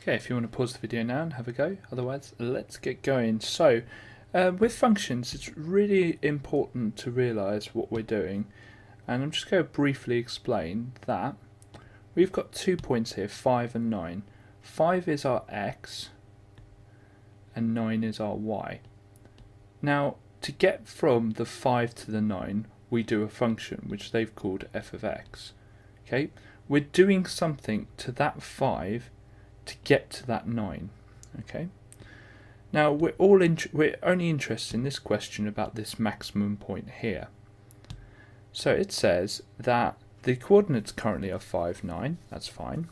Okay, if you want to pause the video now and have a go, otherwise let's get going. So with functions, it's really important to realise what we're doing, and I'm just going to briefly explain that we've got 2 points here, 5 and 9. 5 is our x and 9 is our y. Now to get from the 5 to the 9 we do a function which they've called f of x. Okay, we're doing something to that 5 to get to that 9. Okay, now we're only interested in this question about this maximum point here. So it says that the coordinates currently are 5, 9, that's fine,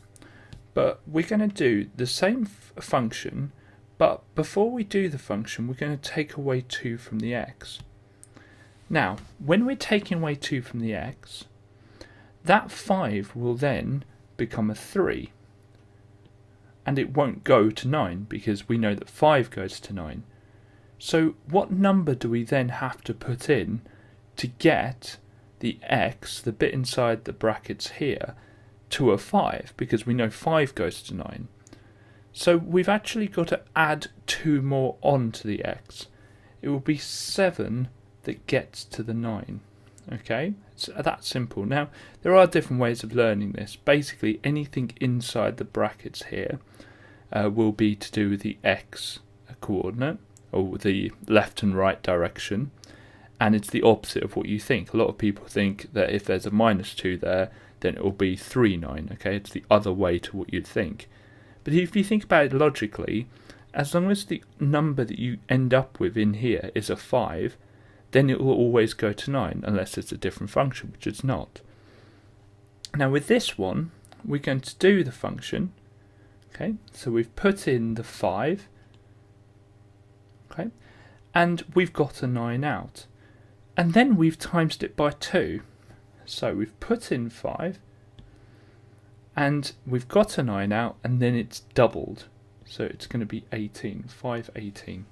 but we're going to do the same function, but before we do the function we're going to take away 2 from the x. Now when we're taking away 2 from the x, that 5 will then become a 3, and it won't go to 9 because we know that 5 goes to 9. So what number do we then have to put in to get the x, the bit inside the brackets here, to a 5, because we know 5 goes to 9. So we've actually got to add 2 more on to the x. It will be 7 that gets to the 9. Okay, it's that simple. Now there are different ways of learning this. Basically anything inside the brackets here will be to do with the x coordinate, or the left and right direction, and it's the opposite of what you think. A lot of people think that if there's a -2 there, then it will be 3, 9. Okay, it's the other way to what you'd think. But if you think about it logically, as long as the number that you end up with in here is a 5, then it will always go to 9, unless it's a different function, which it's not. Now with this one, we're going to do the function. Okay, so we've put in the 5, okay, and we've got a 9 out. And then we've times it by 2. So we've put in 5, and we've got a 9 out, and then it's doubled. So it's going to be 18, 5, 18.